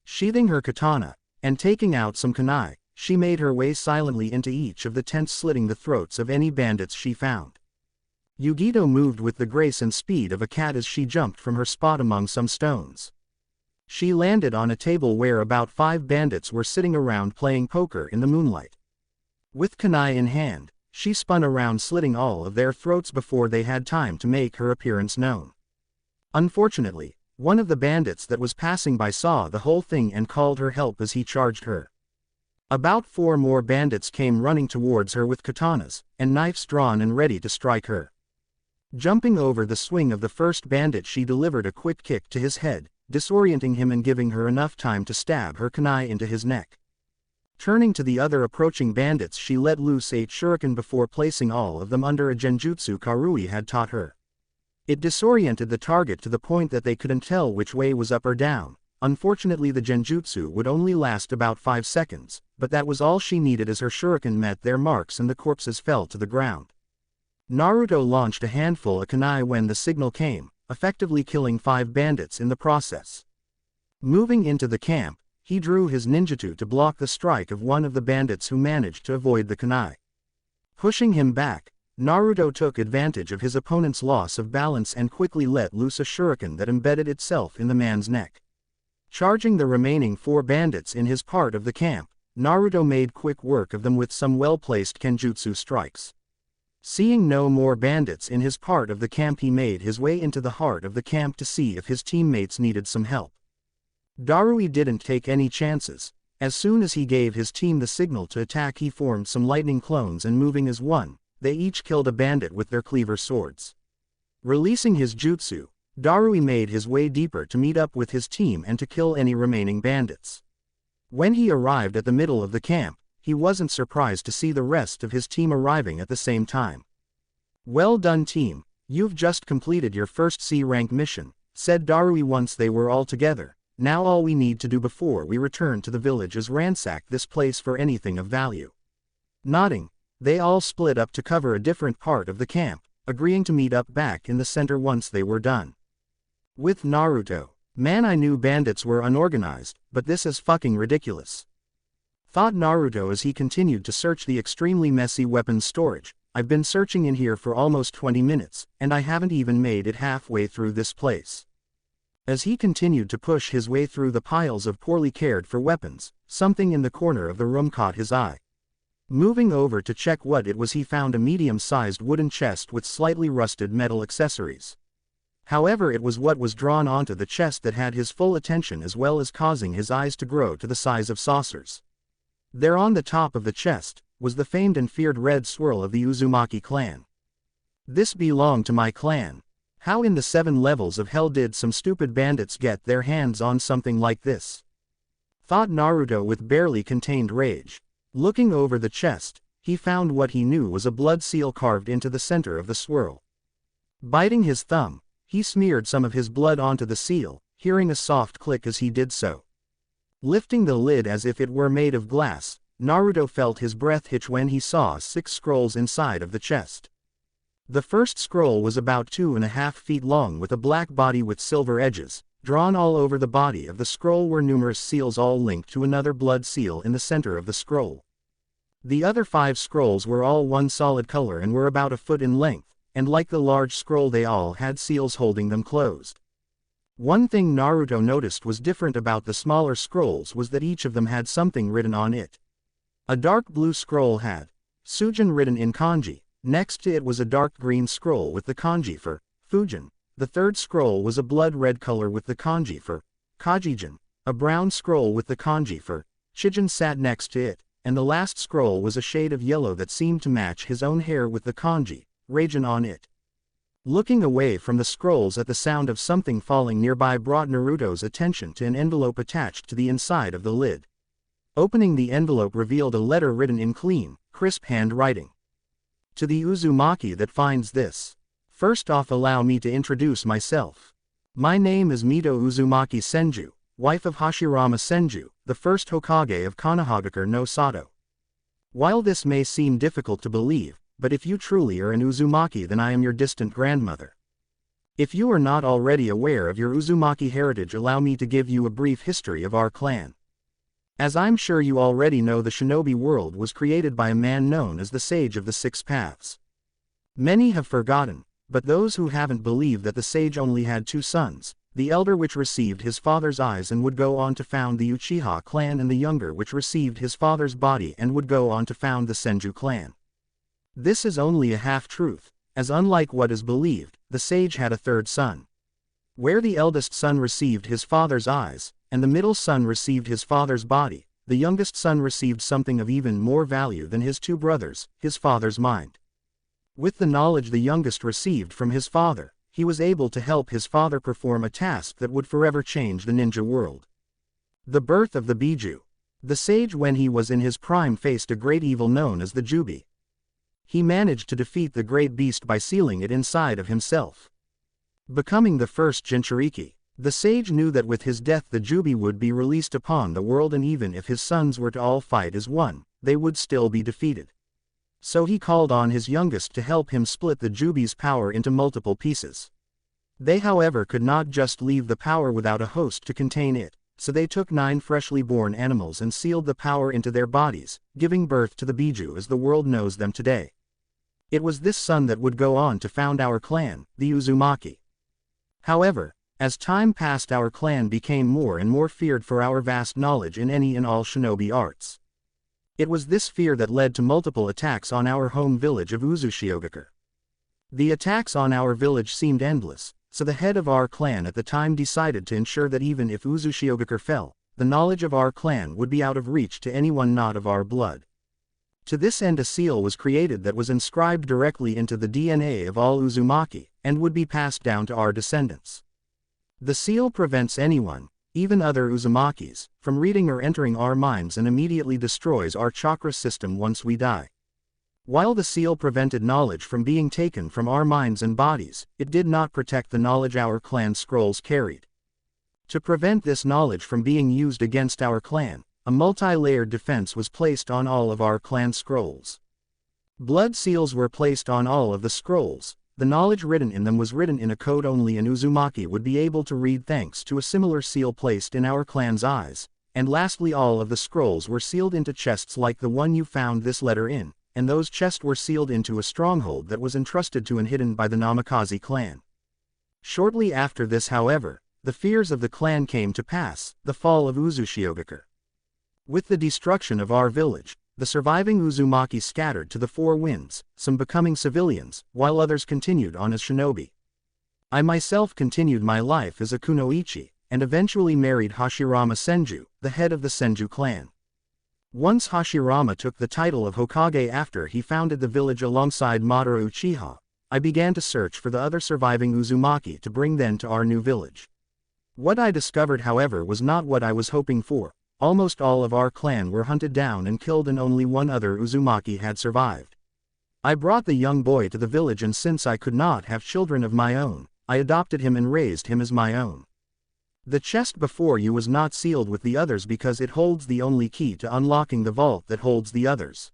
Sheathing her katana, and taking out some kunai, she made her way silently into each of the tents, slitting the throats of any bandits she found. Yugito moved with the grace and speed of a cat as she jumped from her spot among some stones. She landed on a table where about 5 bandits were sitting around playing poker in the moonlight. With kunai in hand, she spun around, slitting all of their throats before they had time to make her appearance known. Unfortunately, one of the bandits that was passing by saw the whole thing and called her help as he charged her. About 4 more bandits came running towards her with katanas and knives drawn and ready to strike her. Jumping over the swing of the first bandit, she delivered a quick kick to his head, disorienting him and giving her enough time to stab her kunai into his neck. Turning to the other approaching bandits, she let loose 8 shuriken before placing all of them under a genjutsu Karui had taught her. It disoriented the target to the point that they couldn't tell which way was up or down. Unfortunately, the genjutsu would only last about 5 seconds, but that was all she needed as her shuriken met their marks and the corpses fell to the ground. Naruto launched a handful of kunai when the signal came, effectively killing 5 bandits in the process. Moving into the camp, he drew his ninjutsu to block the strike of one of the bandits who managed to avoid the kunai. Pushing him back, Naruto took advantage of his opponent's loss of balance and quickly let loose a shuriken that embedded itself in the man's neck. Charging the remaining 4 bandits in his part of the camp, Naruto made quick work of them with some well-placed kenjutsu strikes. Seeing no more bandits in his part of the camp, he made his way into the heart of the camp to see if his teammates needed some help. Darui didn't take any chances. As soon as he gave his team the signal to attack, he formed some lightning clones and moving as one, they each killed a bandit with their cleaver swords. Releasing his jutsu, Darui made his way deeper to meet up with his team and to kill any remaining bandits. When he arrived at the middle of the camp, he wasn't surprised to see the rest of his team arriving at the same time. "Well done, team, you've just completed your first C-rank mission," said Darui once they were all together. "Now all we need to do before we return to the village is ransack this place for anything of value." Nodding, they all split up to cover a different part of the camp, agreeing to meet up back in the center once they were done. With Naruto, "Man, I knew bandits were unorganized, but this is fucking ridiculous," thought Naruto as he continued to search the extremely messy weapons storage. "I've been searching in here for almost 20 minutes, and I haven't even made it halfway through this place." As he continued to push his way through the piles of poorly cared for weapons, something in the corner of the room caught his eye. Moving over to check what it was, he found a medium-sized wooden chest with slightly rusted metal accessories. However, it was what was drawn onto the chest that had his full attention, as well as causing his eyes to grow to the size of saucers. There on the top of the chest was the famed and feared red swirl of the Uzumaki clan. "This belonged to my clan. How in the 7 levels of hell did some stupid bandits get their hands on something like this?" thought Naruto with barely contained rage. Looking over the chest, he found what he knew was a blood seal carved into the center of the swirl. Biting his thumb, he smeared some of his blood onto the seal, hearing a soft click as he did so. Lifting the lid as if it were made of glass, Naruto felt his breath hitch when he saw 6 scrolls inside of the chest. The first scroll was about 2.5 feet long with a black body with silver edges. Drawn all over the body of the scroll were numerous seals, all linked to another blood seal in the center of the scroll. The other 5 scrolls were all one solid color and were about a foot in length, and like the large scroll they all had seals holding them closed. One thing Naruto noticed was different about the smaller scrolls was that each of them had something written on it. A dark blue scroll had Sujin written in kanji. Next to it was a dark green scroll with the kanji for Fujin. The third scroll was a blood red color with the kanji for Kajijin. A brown scroll with the kanji for Chijin sat next to it, and the last scroll was a shade of yellow that seemed to match his own hair with the kanji Raijin on it. Looking away from the scrolls at the sound of something falling nearby brought Naruto's attention to an envelope attached to the inside of the lid. Opening the envelope revealed a letter written in clean, crisp handwriting. "To the Uzumaki that finds this. First off, allow me to introduce myself. My name is Mito Uzumaki Senju, wife of Hashirama Senju, the first Hokage of Konohagakure no Sato. While this may seem difficult to believe, but if you truly are an Uzumaki, then I am your distant grandmother. If you are not already aware of your Uzumaki heritage, allow me to give you a brief history of our clan. As I'm sure you already know, the shinobi world was created by a man known as the Sage of the Six Paths. Many have forgotten, but those who haven't believe that the sage only had 2 sons, the elder which received his father's eyes and would go on to found the Uchiha clan, and the younger which received his father's body and would go on to found the Senju clan. This is only a half-truth, as unlike what is believed, the sage had a 3rd son. Where the eldest son received his father's eyes, and the middle son received his father's body, the youngest son received something of even more value than his 2 brothers, his father's mind. With the knowledge the youngest received from his father, he was able to help his father perform a task that would forever change the ninja world. The birth of the Biju. The sage, when he was in his prime, faced a great evil known as the Jubi. He managed to defeat the great beast by sealing it inside of himself. Becoming the first Jinchuriki, the sage knew that with his death the Jubi would be released upon the world, and even if his sons were to all fight as one, they would still be defeated. So he called on his youngest to help him split the Jubi's power into multiple pieces. They, however, could not just leave the power without a host to contain it, so they took 9 freshly born animals and sealed the power into their bodies, giving birth to the Biju as the world knows them today. It was this son that would go on to found our clan, the Uzumaki. However, as time passed, our clan became more and more feared for our vast knowledge in any and all shinobi arts. It was this fear that led to multiple attacks on our home village of Uzushiogakure. The attacks on our village seemed endless, so the head of our clan at the time decided to ensure that even if Uzushiogakure fell, the knowledge of our clan would be out of reach to anyone not of our blood. To this end a seal was created that was inscribed directly into the DNA of all Uzumaki, and would be passed down to our descendants. The seal prevents anyone, even other Uzumakis, from reading or entering our minds and immediately destroys our chakra system once we die. While the seal prevented knowledge from being taken from our minds and bodies, it did not protect the knowledge our clan scrolls carried. To prevent this knowledge from being used against our clan, a multi-layered defense was placed on all of our clan scrolls. Blood seals were placed on all of the scrolls. The knowledge written in them was written in a code only an Uzumaki would be able to read thanks to a similar seal placed in our clan's eyes. And lastly, all of the scrolls were sealed into chests like the one you found this letter in, and those chests were sealed into a stronghold that was entrusted to and hidden by the Namikaze clan. Shortly after this, however, the fears of the clan came to pass, the fall of Uzushiogakure. With the destruction of our village, the surviving Uzumaki scattered to the four winds, some becoming civilians, while others continued on as shinobi. I myself continued my life as a kunoichi, and eventually married Hashirama Senju, the head of the Senju clan. Once Hashirama took the title of Hokage after he founded the village alongside Madara Uchiha, I began to search for the other surviving Uzumaki to bring them to our new village. What I discovered, however, was not what I was hoping for. Almost all of our clan were hunted down and killed, and only one other Uzumaki had survived. I brought the young boy to the village, and since I could not have children of my own, I adopted him and raised him as my own. The chest before you was not sealed with the others because it holds the only key to unlocking the vault that holds the others.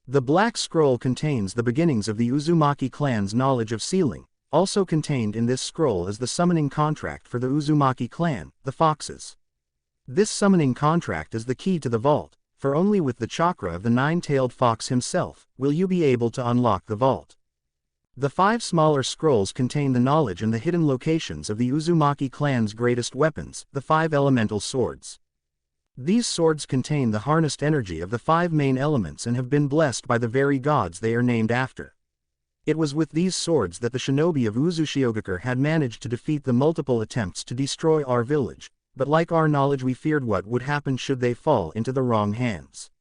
The black scroll contains the beginnings of the Uzumaki clan's knowledge of sealing. Also contained in this scroll is the summoning contract for the Uzumaki clan, the Foxes. This summoning contract is the key to the vault, for only with the chakra of the nine-tailed fox himself will you be able to unlock the vault. The 5 smaller scrolls contain the knowledge and the hidden locations of the Uzumaki clan's greatest weapons, the 5 elemental swords. These swords contain the harnessed energy of the 5 main elements and have been blessed by the very gods they are named after. It was with these swords that the shinobi of Uzushiogakure had managed to defeat the multiple attempts to destroy our village. But like our knowledge, we feared what would happen should they fall into the wrong hands.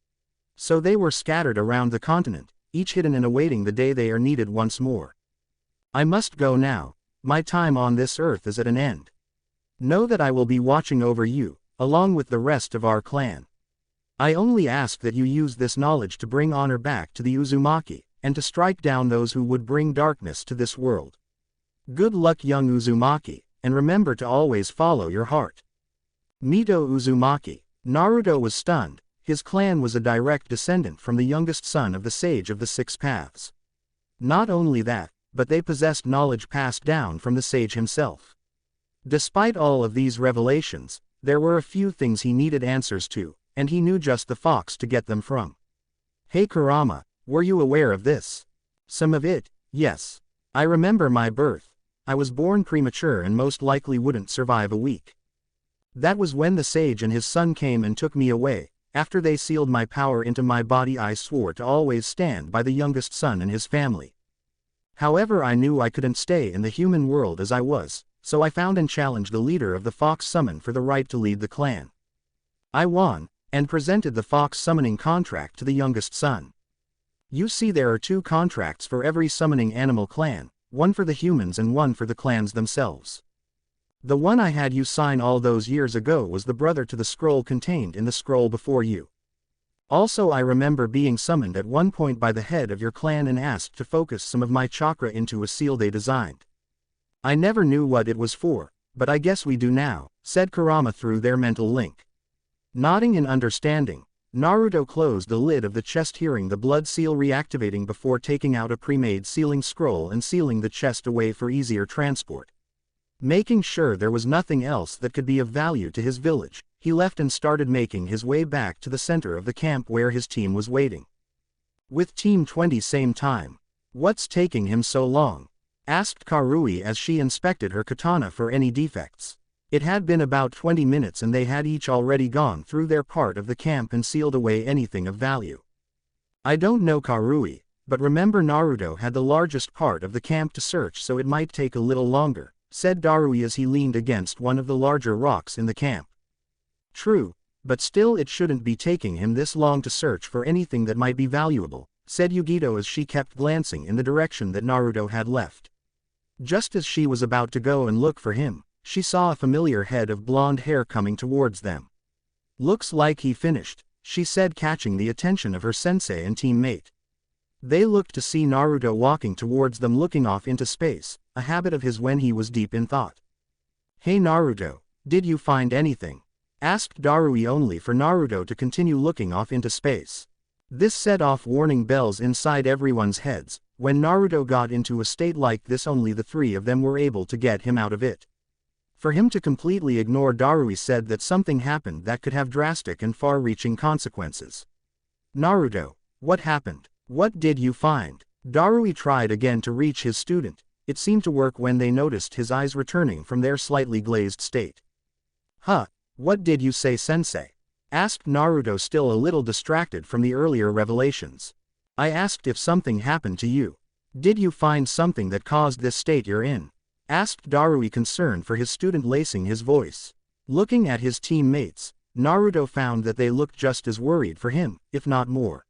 So they were scattered around the continent, each hidden and awaiting the day they are needed once more. I must go now. My time on this earth is at an end. Know that I will be watching over you, along with the rest of our clan. I only ask that you use this knowledge to bring honor back to the Uzumaki, and to strike down those who would bring darkness to this world. Good luck, young Uzumaki, and remember to always follow your heart. Mito Uzumaki. Naruto was stunned. His clan was a direct descendant from the youngest son of the Sage of the Six Paths. Not only that, but they possessed knowledge passed down from the sage himself. Despite all of these revelations, there were a few things he needed answers to, and he knew just the fox to get them from. Hey Kurama, were you aware of this? Some of it, yes. I remember my birth. I was born premature and most likely wouldn't survive a week. That was when the sage and his son came and took me away. After they sealed my power into my body, I swore to always stand by the youngest son and his family. However, I knew I couldn't stay in the human world as I was, so I found and challenged the leader of the Fox Summon for the right to lead the clan. I won, and presented the Fox summoning contract to the youngest son. You see, there are 2 contracts for every summoning animal clan, one for the humans and one for the clans themselves. The one I had you sign all those years ago was the brother to the scroll contained in the scroll before you. Also, I remember being summoned at one point by the head of your clan and asked to focus some of my chakra into a seal they designed. I never knew what it was for, but I guess we do now, said Kurama through their mental link. Nodding in understanding, Naruto closed the lid of the chest, hearing the blood seal reactivating before taking out a pre-made sealing scroll and sealing the chest away for easier transport. Making sure there was nothing else that could be of value to his village, he left and started making his way back to the center of the camp where his team was waiting. With Team 20 same time. What's taking him so long? Asked Karui as she inspected her katana for any defects. It had been about 20 minutes and they had each already gone through their part of the camp and sealed away anything of value. I don't know, Karui, but remember Naruto had the largest part of the camp to search, so it might take a little longer, said Darui as he leaned against one of the larger rocks in the camp. True, But still it shouldn't be taking him this long to search for anything that might be valuable, said Yugito as she kept glancing in the direction that Naruto had left. Just as she was about to go and look for him, she saw a familiar head of blonde hair coming towards them. Looks like he finished, she said, catching the attention of her sensei and teammate. They looked to see Naruto walking towards them, looking off into space, a habit of his when he was deep in thought. Hey Naruto, did you find anything? Asked Darui, only for Naruto to continue looking off into space. This set off warning bells inside everyone's heads. When Naruto got into a state like this, only the three of them were able to get him out of it. For him to completely ignore Darui said that something happened that could have drastic and far-reaching consequences. Naruto, what happened? What did you find? Darui tried again to reach his student. It seemed to work when they noticed his eyes returning from their slightly glazed state. Huh, what did you say, sensei? Asked Naruto, still a little distracted from the earlier revelations. I asked if something happened to you. Did you find something that caused this state you're in? Asked Darui, concerned for his student, lacing his voice. Looking at his teammates, Naruto found that they looked just as worried for him, if not more.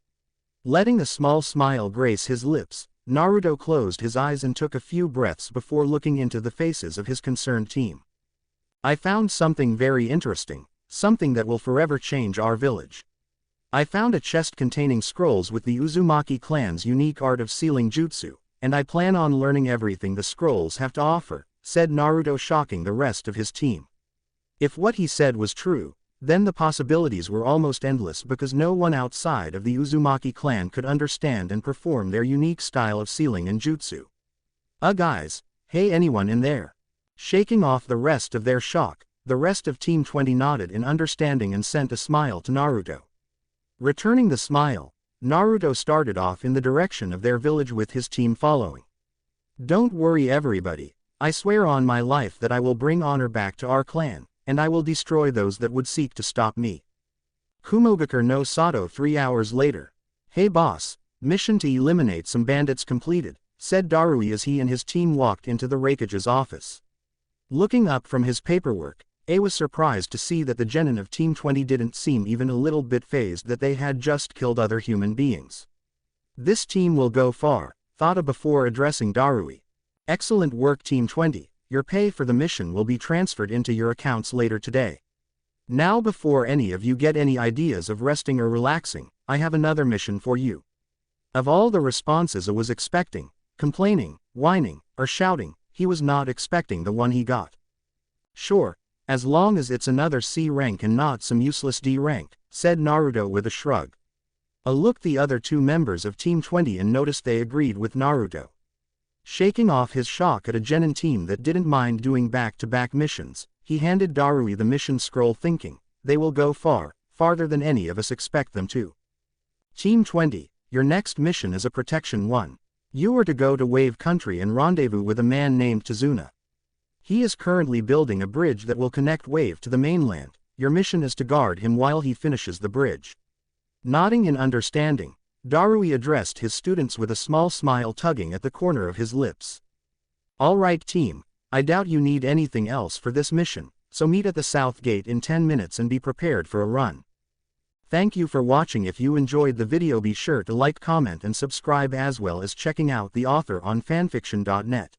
Letting a small smile grace his lips, Naruto closed his eyes and took a few breaths before looking into the faces of his concerned team. I found something very interesting, something that will forever change our village. I found a chest containing scrolls with the Uzumaki clan's unique art of sealing jutsu, and I plan on learning everything the scrolls have to offer, said Naruto, shocking the rest of his team. If what he said was true, then the possibilities were almost endless, because no one outside of the Uzumaki clan could understand and perform their unique style of sealing and jutsu. Guys, hey, anyone in there? Shaking off the rest of their shock, the rest of Team 20 nodded in understanding and sent a smile to Naruto. Returning the smile, Naruto started off in the direction of their village with his team following. Don't worry everybody, I swear on my life that I will bring honor back to our clan, and I will destroy those that would seek to stop me. Kumogakure no Sato 3 hours later. Hey boss, mission to eliminate some bandits completed, said Darui as he and his team walked into the Raikage's office. Looking up from his paperwork, A was surprised to see that the genin of Team 20 didn't seem even a little bit fazed that they had just killed other human beings. This team will go far, thought A before addressing Darui. Excellent work Team 20, your pay for the mission will be transferred into your accounts later today. Now, before any of you get any ideas of resting or relaxing, I have another mission for you. Of all the responses A was expecting, complaining, whining, or shouting, he was not expecting the one he got. Sure, as long as it's another C rank and not some useless D rank, said Naruto with a shrug. A looked the other two members of Team 20 and noticed they agreed with Naruto. Shaking off his shock at a genin team that didn't mind doing back-to-back missions, he handed Darui the mission scroll, thinking, they will go far, farther than any of us expect them to. Team 20, your next mission is a protection one. You are to go to Wave Country and rendezvous with a man named Tazuna. He is currently building a bridge that will connect Wave to the mainland. Your mission is to guard him while he finishes the bridge. Nodding in understanding, Darui addressed his students with a small smile tugging at the corner of his lips. All right team, I doubt you need anything else for this mission, so meet at the south gate in 10 minutes and be prepared for a run. Thank you for watching. If you enjoyed the video, be sure to like, comment and subscribe, as well as checking out the author on fanfiction.net.